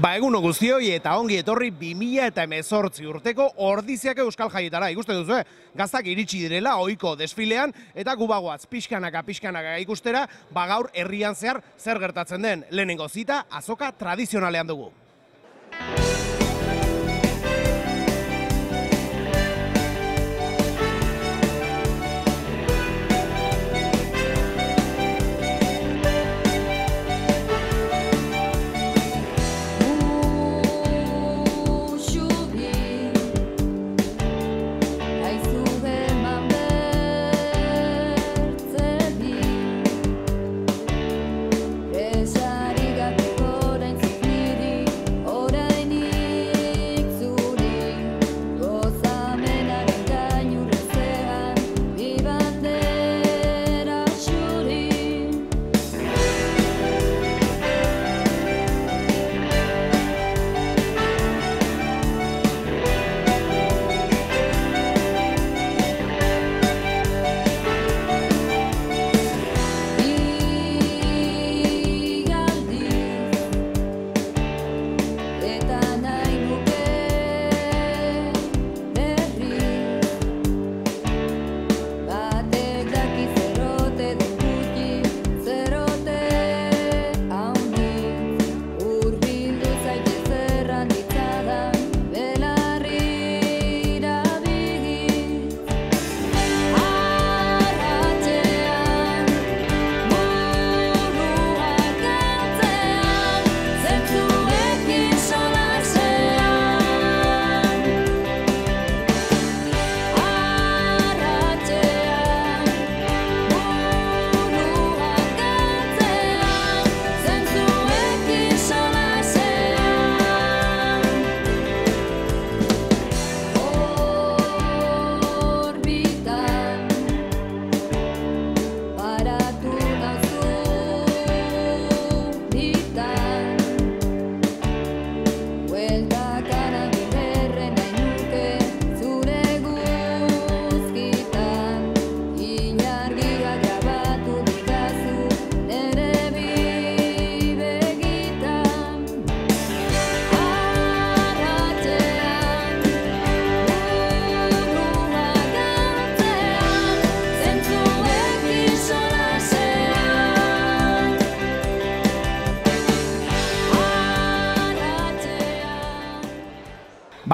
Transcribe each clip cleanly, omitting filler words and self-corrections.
Eguno guztioi eta ongi etorri 2018 urteko Ordiziak Euskal Jaietara. Ikusten duzu, gaztak iritsi direla ohiko desfilean eta gubagoaz pixkanaka ikustera, gaur herrian zehar zer gertatzen den. Lehenengo zita azoka tradizionalean dugu.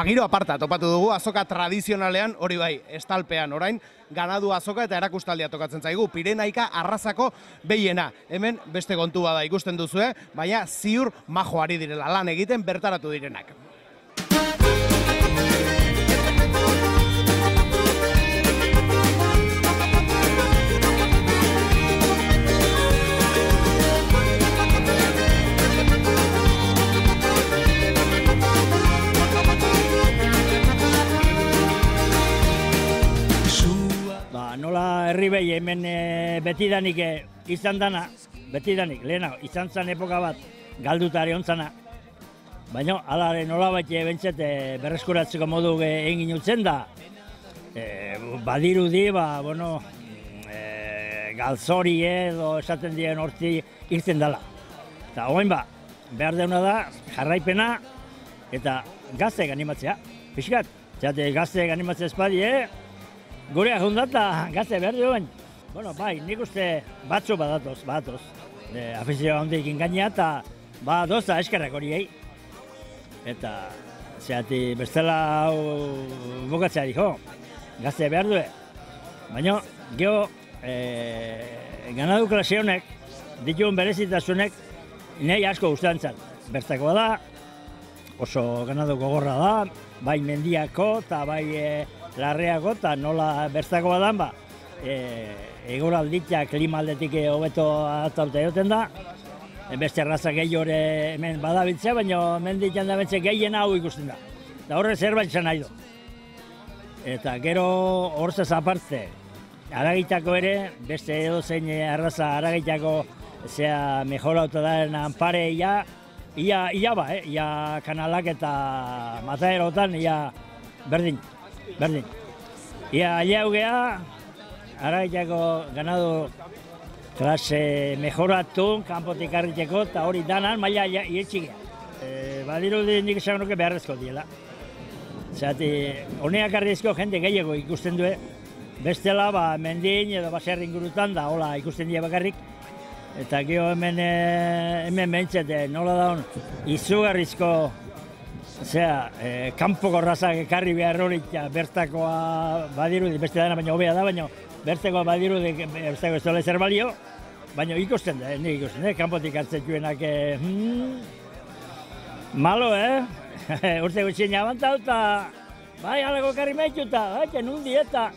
Giro aparta topatu dugu azoka tradizionalean, hori bai, estalpean orain, ganadu azoka eta erakustaldia tokatzen zaigu, Pirenaika arrazako behiena. Hemen beste kontu bada ikusten duzue, baina ziur majoari direla lan egiten bertaratu direnak. Nola herri behi hemen betidanik izan dana, betidanik, lehena, izan zen epoka bat galdutari ontzana. Baina, alare nola baite bentzet berreskuratzeko modu egin utzen da. Badirudi, galzori edo esaten dien hortzi irten dela. Eta hogein behar deuna da jarraipena eta gazteek animatzea, pixkat. Zate gazteek animatzea espadie, gure ahundata gazte behar duen. Bai, nik uste batzu badatoz. Afizioa hondik ingainia eta doza eskerrak horiei. Eta, zeati, bestela bukatzea dijo, gazte behar duen. Baina, geho, ganadu klase honek, dituen berezitasunek, nahi asko guztantzat. Bertakoa da, oso ganadu gogorra da, bai mendiako eta bai larreago eta nola bertakoa dan, eguralditia klima aldetik hobeto adaptauta egoten da. Beste arraza gehiore hemen badabiltzea, baina menditan da bentze gehien hau ikusten da. Eta horre zerbait izan nahi du. Eta gero horzaz aparte, aragitako ere, beste edozein arraza aragitako zea mejorauta daren anpare ia kanalak eta mataerotan ia berdin. Ia ailea aragitako ganadu klase mejoratu, kanpotik harriteko, eta hori danan maila ietxik. badirudi nik esan nuke beharrezko diela. Zergatik, honeak arrizko jende gehiago ikusten du, bestela mendin edo baserri ingurutan da, hola ikusten dira bakarrik. Eta gero hemen behintzat, nola da hon, izugarrizko, kanpoko razak ekarri behar horik, bertakoa badirudi, beste dena baina hobea da, baina bertakoa badirudi, bertako ez dola ezer balio, baina ikusten da, nik ikusten, kanpotik hartzen juenak, malo, urte gutxien abantau eta bai, alako karri maitu eta nundi eta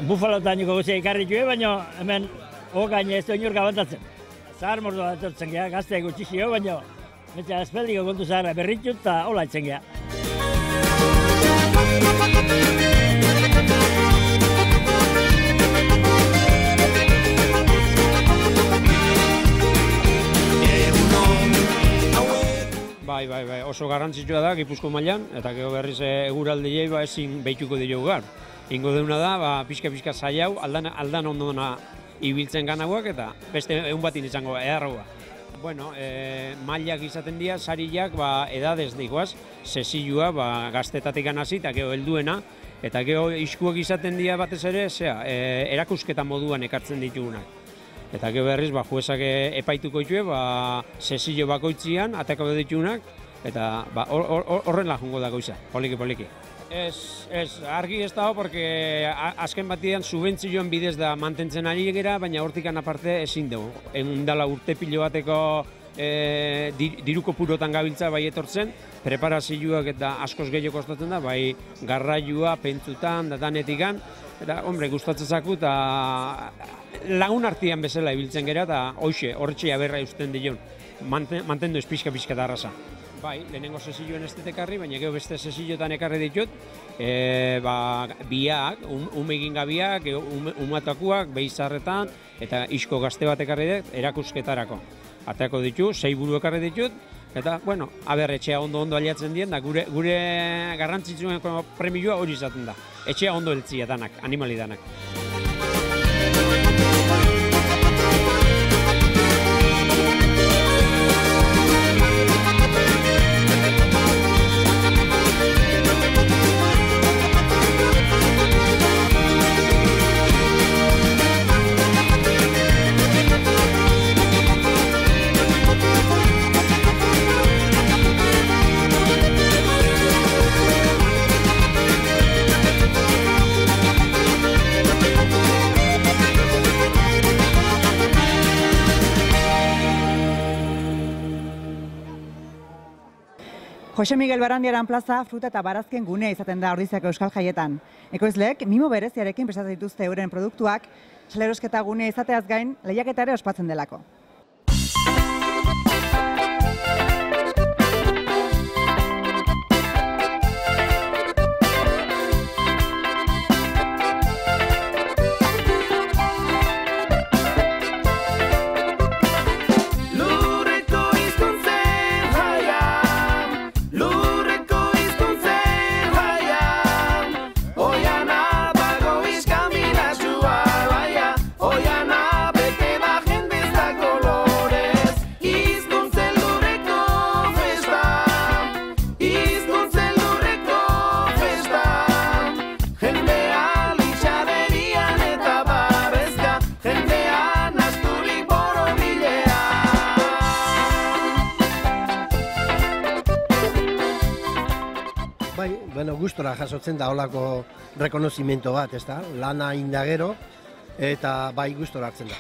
bufalotan niko guztia ikarri jue, baina hemen okain ez du inork abantatzen. Zahar mordu bat etortzen geha, gazte gutxizio, baina espaldiko kontu zaharra berritu eta hola etzen geha. Bai, oso garrantzitsua da Gipuzko mailan eta gero berriz eguraldiei ezin behituko diogu gar. Ingo deuna da, pixka zailau, aldan ondona ibiltzen ganauak eta beste egun batin izango eharroa. Bueno, mailak izaten dira, sariak edadez dikoaz, sesilua gaztetatik hasi eta gero helduena, eta gero iskuak izaten dira batez ere, erakusketa moduan ekartzen ditugunak. Eta gero berriz, juezak epaituko ditue, sesillo bakoitzian, atako ditugunak, eta horren jungo da goiza, poliki. Ez, argi ez dago, porque azken batian subentzioen bidez da mantentzen ari gera, baina hortikan aparte ezin dugu. Dala urte pilo bateko diruko purotan gabiltza bai etortzen, preparazioak eta askoz gehiago kostatzen da, bai garrailua, pentsutan, danetikan, eta, gustatzen zaku, eta lagun artean bezala ibiltzen gera, eta horretxea berra eusten dion, mantendu ez pixka da arrasa. Bai, lehenengo sesilloen ez ekarri, baina gero beste sesillotan ekarri ditut, biak, umegin gabiak, umatakuak, behizarretan, eta isko gazte bat ekarri dut, erakusketarako. Ateako ditu, 6 buru ekarri ditut, eta, etxea ondo aliatzen dien, da gure garrantzitsuen premioa hori izaten da. Etxea ondo heltzia danak, animali danak. Jose Miguel Barandiaran plaza fruta eta barazken gunea izaten da Ordiziako Euskal Jaietan. Ekoizleek mimo bereziarekin prestatzen dituzte euren produktuak, salerosketa gunea izateaz gain, lehiaketa ere ospatzen delako. Gustora jasotzen da holako rekonozimento bat, ezta? Lana indagero eta bai gustora hartzen da.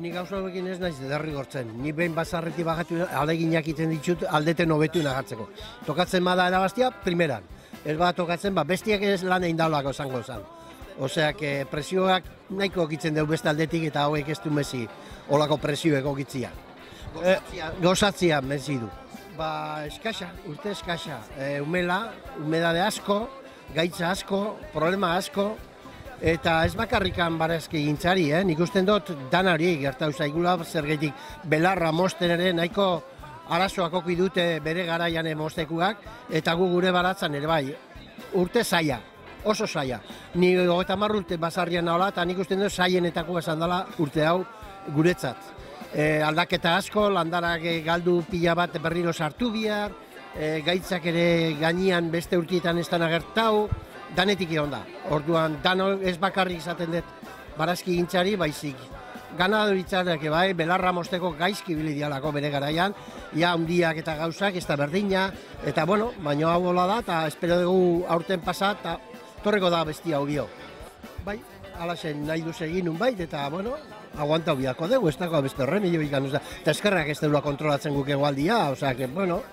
Ni gauza horrekin ez naiz derrigortzen. Ni behin basarretik bagatu aleginak egiten ditut aldeten hobetu nagartzeko. Tokatzen bada erabastia, primeran. Ez bada tokatzen, bestiak ez lan egin daulako zango zan. Oseak, presioak nahiko okitzen dugu beste aldetik eta hauek ez du mezi holako presioek okitzia. Gozatzia mezi du. Eskasa, urte eskasa, humedade asko, gaitza asko, problema asko, eta ez bakarrikan barazki gintzari, nik usten dut danari gertatu zaigula, zergetik belarra mosten ere nahiko arazoak oki dute bere garaian mostekuak, eta gu gure baratzan ere bai, urte zaila, oso zaila. Ni 30 urte basarrian nahola, eta nik usten dut zaienetako esan dela urte hau guretzat. aldaketa asko, landarak galdu pila bat berriro sartu bihar, gaitzak ere gainean beste urtietan ez dana gertau, danetik egon da. Orduan, dano ez bakarrik izaten dut barazki gintzari, baizik. Ganadoritzarek bai, belarra mosteko gaizki bili dialako bere garaian, ia handiak eta gauzak, ez da berdina, eta bueno, baino hau hola da, eta espero dugu aurten pasa, eta torreko da bestia hau bio. Bai, alasen nahi duz egin unbait, eta bueno, aguanta biako dugu, ez dago beste remilio ikan, eta eskerrak ez deula kontrolatzen guk egualdia, osea, que bueno,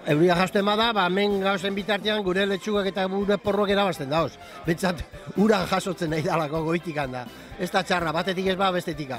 euria jazten bada, hemen gauzen bitartean gure letxugak eta gure porroak erabazten dauz. Bentsat, uran jasotzen nahi dalako goitikan da. Ez da txarra, batetik ez ba, bestetika.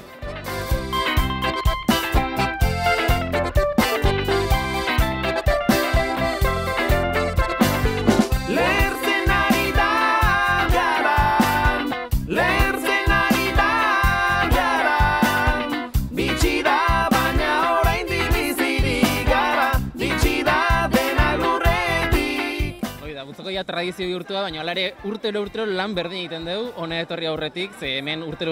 Tradizio bihurtua, baina alare urtero lan berdin egiten dugu, hona etorri aurretik, ze hemen urte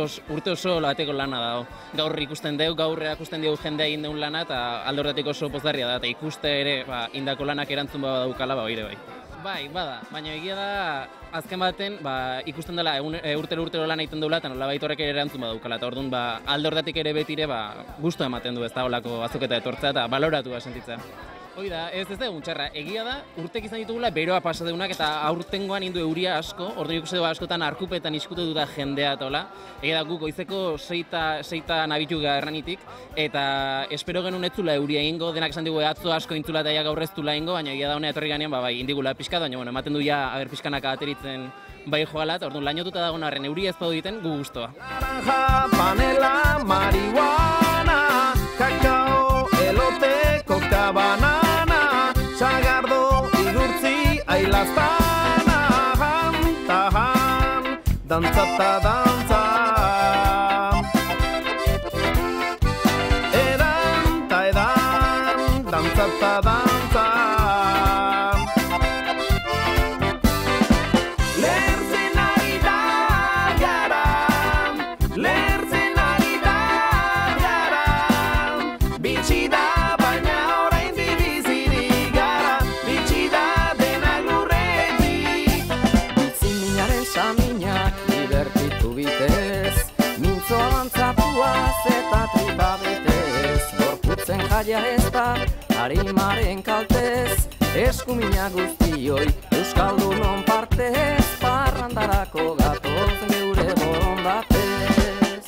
oso lateko lana dago. Gaur ikusten dugu, gaur erakusten dugu jendea egin deun lana, eta alde horretik oso pozgarria da, eta ikuste ere indako lanak erantzun bada daukala, oire bai. Bai, bada, baina egia da, azken baten, ikusten dela urtero lan egiten duela, eta nola baitorrek ere erantzun bada daukala, eta orduan, alde horretik ere betire, gustu ematen du ez da olako azoketa etortzea, eta baloratu sentitzea. Hoi da, ez dugun txarra, egia da, urtek izan ditugula beroa pasadeunak eta aurtengoan indu euria asko, orduan ikusten dugu askotan arkupetan iskutu duda jendea etola. Egia da, guk goizeko seita nabitu erranitik, eta espero genuen ez zula euria ingo, denak esan dugu atzo asko intzula eta gaur ez zula ingo, baina egia da honea etorri ganean, bai, indigula pixka, baina bueno, ematen du ja, aber pixkanaka ateritzen bai joala, eta orduan lainotuta dagoen arren euria ez badu egiten, gu guztua. Naranja, panela, marihuana, kakao, elote, kokabana. Sagardo igurtzi ailaztana, tahan, dantzata dantza. Edan, ta edan, dantzata dantza. Lertzen ari da gara, lertzen ari da gara, bitxi da. Jaia ez da, harimaren kaltez, eskumina guztioi, euskaldunon partez, parrandarako gatoz geure borondatez.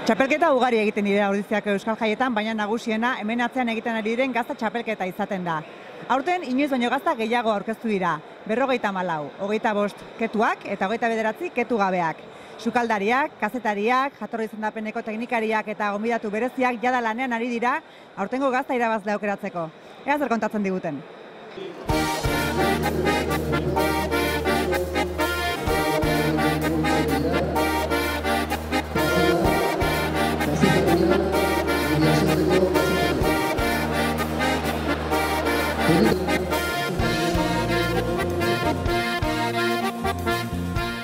Txapelketa ugari egiten dira Ordiziako Euskal Jaietan, baina nagusiena hemen atzean egiten ari diren gazta txapelketa izaten da. Aurten inoiz baino gazta gehiago aurkeztu dira, 54, 25 ketuak eta 29 ketu gabeak. Sukaldariak, kazetariak, jatorri izendapeneko teknikariak eta gonbidatu bereziak jada lanean ari dira aurtengo gazta irabazle aukeratzeko. Ea zer kontatzen diguten.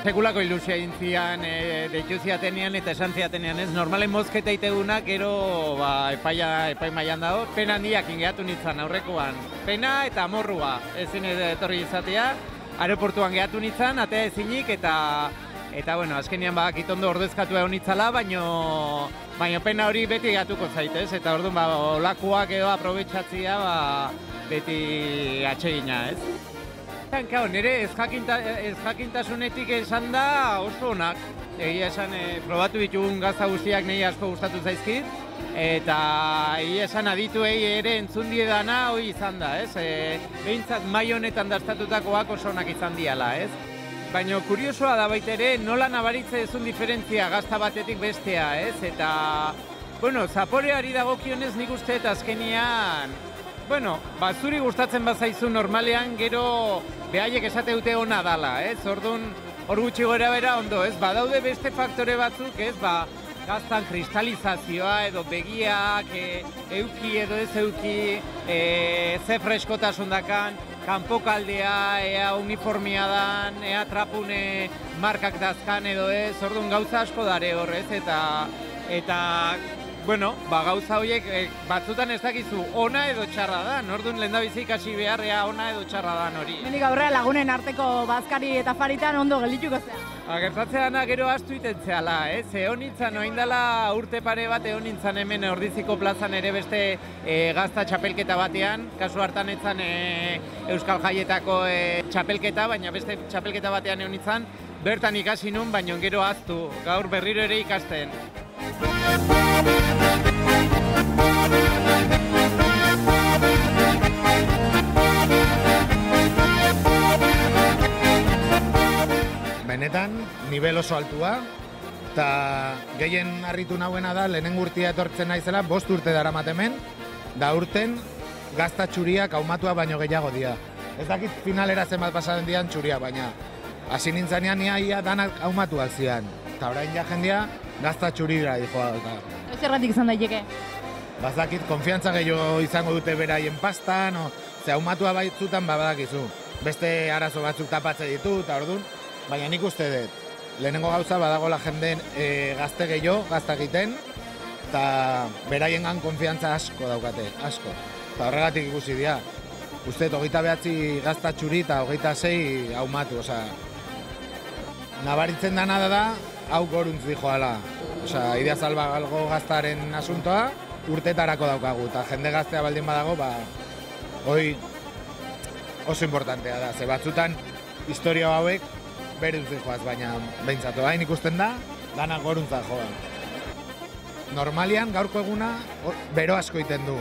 Sekulako ilusia intzian deitu ziatenean eta esan ziatenean ez. Normalen mozketa itegunak gero epai mailan dago. Pena handiak ingeatu nintzen aurrekoan. Pena eta amorrua ezin etorri izatea. Aeroportuan geatu nintzen, atea ezinik eta bueno, azkenean itondo ordezkatu egon nitzala, baino pena hori beti geatuko zaitez. Eta orduan olakoak edo aprobetxatzia beti atsegina ez. Nire ezjakintasunetik esan da oso onak. Egia esan probatu ditugun gazta guztiak nahi asko gustatu zaizkit. Eta egia esan adituei ere entzun diedana hori izan da, ez? Behintzat mai honetan dastatutakoak oso onak izan diala, ez? Baina kuriosoa da baita ere nola nabaritze ezun diferentzia gazta batetik bestea, ez? Eta, bueno, zaporeari dagokionez nik uste eta azkenian zuri gustatzen bazaizu normalean, gero behaiek esate dute ona dala, ez? Orduan, hor gutxi gora bera ondo, ez? Badaude beste faktore batzuk, ez? Gaztan kristalizazioa edo begiak, euki edo ez euki, ze freskotasun dakan, kanpokaldea, ea uniformia dan, ea trapune markak dazkan edo ez, orduan gauza asko dare horrez, eta eta bueno, gauza horiek batzutan ez dakizu ona edo txarra da, orduan lehendabizi ikasi beharrea ona edo txarra da hori. Hemendik aurrera lagunen arteko bazkari eta faritan ondo geldituko zea. Gertatzeana gero astu iten zehala, ze honitzan oindala urte pare bat nintzan hemen Ordiziko plazan ere beste gazta txapelketa batean, kasu hartan etzan Euskal Jaietako txapelketa, baina beste txapelketa batean nintzan, bertan ikasi nun, baina gero aztu, gaur berriro ere ikasten. Benetan, nivel oso altua, eta gehien harritu nauena da, lehenengo urtia etortzen naizela, 5 urte daramat hemen, da urten gazta txuriak aumatua baino gehiago dira. Ez dakit finalera zenbat pasaden dian txuria, baina hasi nintzanean ia danak aumatu alzian. Eta orain ja jendea gazta txurira dijoa dauka. Zergatik izan daiteke? Bazakit, konfiantza gehiago izango dute beraien pastan, ze aumatua baitzutan badakizu. Beste arazo batzuk tapatze ditu, eta orduan, baina nik uste dut. Lehenengo gauza badagola jendeen gazte gehiago, gazta egiten, eta beraiengan konfiantza asko daukate, asko. Eta horregatik ikusi dira. Uste dut, 29 gazta txuri eta 26 aumatu, oza. Nabaritzen dana da, hau goruntz dijoala. Osa, Idia Salbagalgo gaztaren asuntoa urtetarako daukagu, eta jende gaztea baldin badago, hoi oso importantea da. Ze batzutan, historia hauek beruntz dijoaz, baina behintzatu hain ikusten da, dana goruntza joa. Normalian, gaurko eguna, bero asko iten du.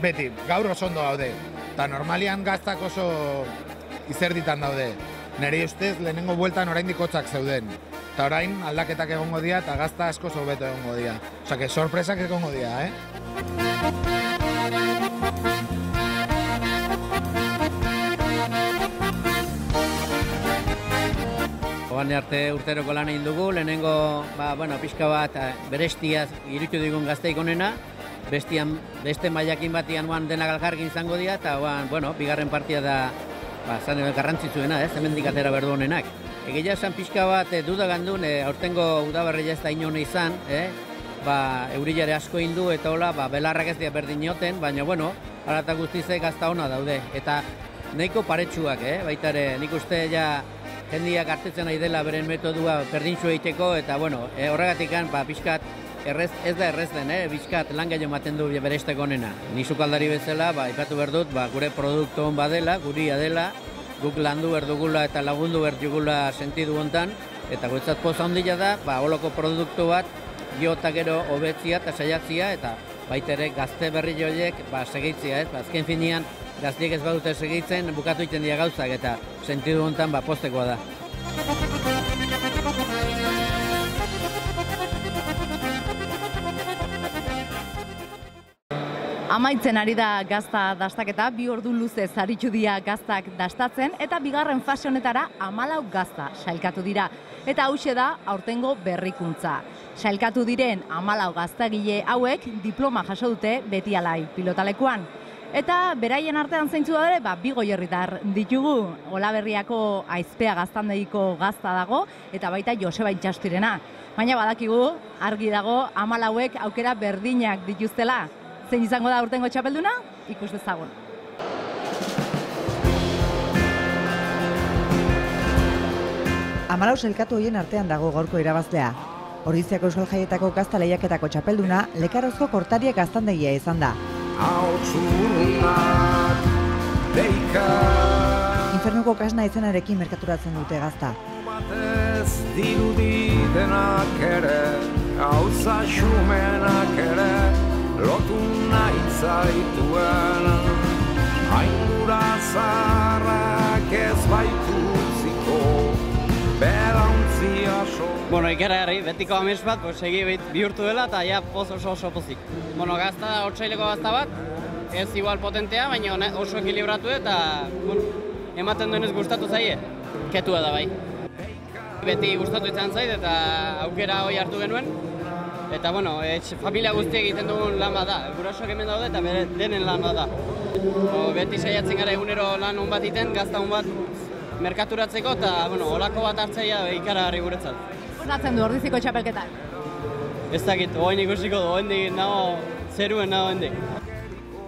Beti, gaur oso ondo gaude. Eta normalian gaztak oso izerditan daude. Nire ustez, lehenengo bueltan oraindik hotzak zeuden. Eta orain aldaketak egongo dira eta gazta asko hobeto egongo dira. Osa, que sorpresak egongo dira, Ogan arte urteroko lan egin dugu, lehenengo, pixka bat berestiaz irutu digun gazteik onena, beste mailakin batian denak alkargin izango dira, eta bigarren partia da zan garrantzitsuena, hemendik atera berdu honenak. Egia esan pixka bat duda gandun, aurtengo udaberria ez da inone izan, eurilare asko indu eta hola, belarrak ez dira berdin joten, baina arata guztizek gazta ona daude. Eta nahiko paretsuak, baita ere, nik uste ja jendiak hartetzen nahi dela beren metodua berdintxu egiteko, eta horregatik pixkat ez da errez den, pixkat lan gehiago ematen du beresteko onena. Ni sukaldari bezala, ipatu behar dut, gure produktu hon badela, guria dela, guk landu berdugula eta lagundu berdugula sentidu hontan, eta guretzat poza handia da, holoko produktu bat, eta gero hobetzia eta saiatzia, eta baita ere gazte berri joiek segitzia, azken finean gaztiek ez badute segitzen, bukatu egiten dira gauzak, eta sentidu hontan postekoa da. Amaitzen ari da gazta dastaketa, 2 ordu luze zaritxu dira gaztak dastatzen, eta bigarren fase honetara 14 gazta sailkatu dira. Eta hauxe da aurtengo berrikuntza. Sailkatu diren 14 gaztagile hauek diploma jaso dute betialai pilotalekuan. Eta beraien artean zeintzu da ere, 2 goierritar ditugu. Olaberriako Aizpea gaztandeiko gazta dago, eta baita Joseba Itxastirena. Baina badakigu, argi dago 14 aukera berdinak dituztela. Zein izango da urtengo txapelduna? Ikus dezagun. Amalau sailkatu horien artean dago gaurko irabazlea. Ordiziako Euskal Jaietako gazta lehiaketako txapelduna Lekarozko Kortariak gaztandegia izan da. Infernuko kasna izenarekin merkaturatzen dute gazta. Batez dirudidenak ere, gauza xumenak ere, lotu nahi zaituen, haingura zaharrak ez baitutziko, belauntzi aso. Ikaragarri, betiko amets bat, segi bihurtu dela eta ja oso pozik. Gazta da otsaileko gazta bat, ez igual potentea, baina oso ekilibratu eta ematen duenez gustatu zaie. Ketua da bai. Beti gustatu izan zait eta aukera hori hartu genuen. Eta, familia guztiek egiten dugun lan bat da. Gurasoak hemen daude eta denen lan bat da. Beti saiatzen gara egunero lan hon bat iten, gazta hon bat merkaturatzeko eta, olako bat hartzaia ikaragarri guretzat. Gustatzen du Ordiziko txapelketak? Ez dakit, oain ikusiko du, oendik nago, zeruen nago oendik.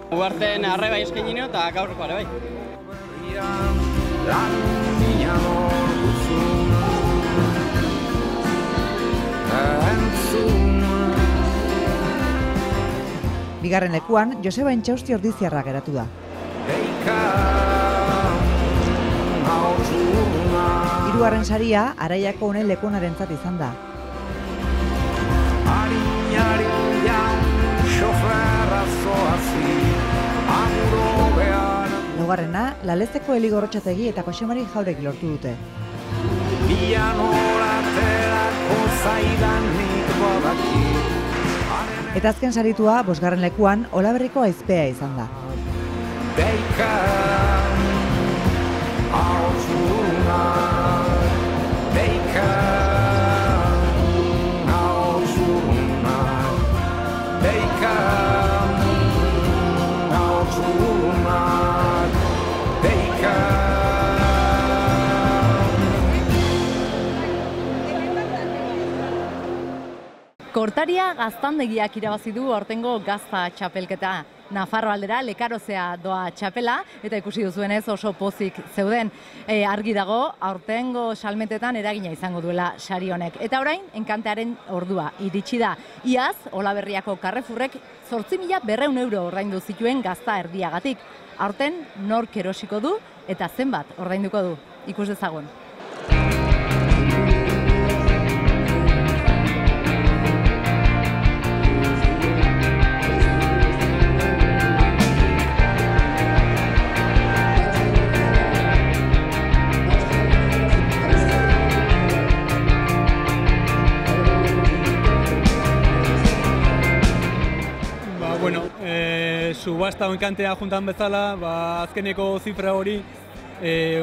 Ugarten arreba eskaini nio eta gaurko ere bai. Bigarren lekuan, Joseba Intxausti ordiziarra geratu da. Hirugarren saria, Araiako honen lekunarentzat izan da. Laugarrena, Lalezeko Eli Gorrotxategi eta Josemari Jauregi lortu dute. Eta azken saritua, bosgarren lekuan, Olaberriko Aizpea izan da. Kortaria Gaztandegiak irabazi du aurtengo gazta txapelketa. Nafarro aldera Lekarozea doa txapela eta ikusi duzuenez oso pozik zeuden. Argi dago aurtengo salmentetan eragina izango duela sari honek. Eta orain enkantearen ordua iritsi da. Iaz Olaberriako Carrefourrek 8.200 euro ordaindu zituen gazta erdiagatik. Aurten nork erosiko du eta zenbat ordainduko du. Ikus dezagun. Subasta enkantea juntan bezala, azkeneko zifra hori,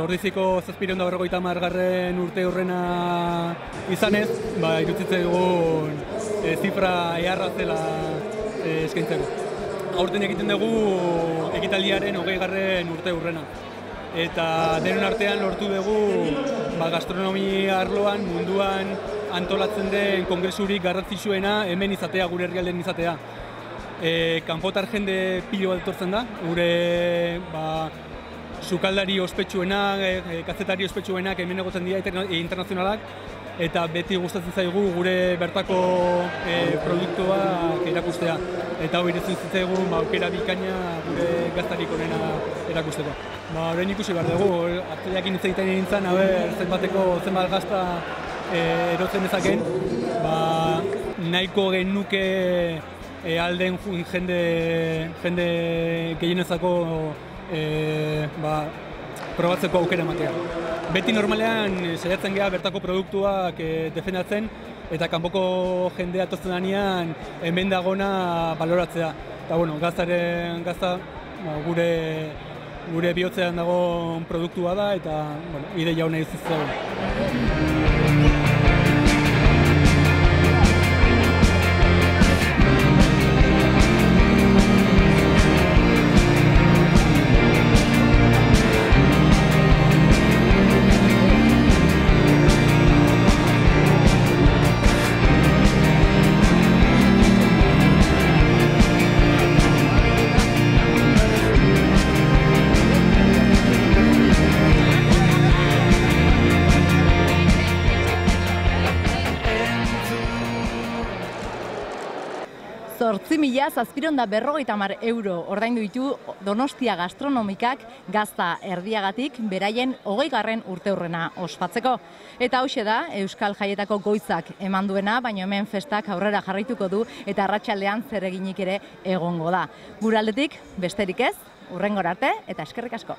Ordiziko 750. urte hurrena izanez, iruditzen dugun zifra eharra zela eskaintzeko. Aurten egiten dugu ekitaldiaren 20. urte hurrena. Eta denon artean lortu dugu gastronomia arloan munduan antolatzen den kongresurik garrantzitsuena hemen izatea, gure herrialden izatea. Kanpotar jende pilo bat etortzen da, gure sukaldari ospetsuenak, kazetari ospetsuenak hemen egotzen dira internazionalak, eta beti gustatzen zaigu gure bertako produktuak erakustea. Eta hau iretzen zitzaigun aukera bikaina gure gaztarik onena erakusteko. Orain ikusi behar dugu, hartzaileakin hitz egiten nintzen, zenbat gazta erotzen dezaken, nahiko genuke alden jende gehienezako probatzeko aukera ematea. Beti normalean saiatzen geha bertako produktuak defendatzen eta kanpoko jendea etortzen denean hemen dagona baloratzea. Eta gazta gure bihotzean dago produktua da eta ideia hona izutzen. €8.750 ordaindu ditu Donostia Gastronomikak gazta erdiagatik beraien 20. urteurrena ospatzeko. Eta hauxe da Euskal Jaietako goizak eman duena, baina hemen festak aurrera jarraituko du eta arratsaldean zer eginik ere egongo da. Gure aldetik besterik ez, hurrengora arte eta eskerrik asko.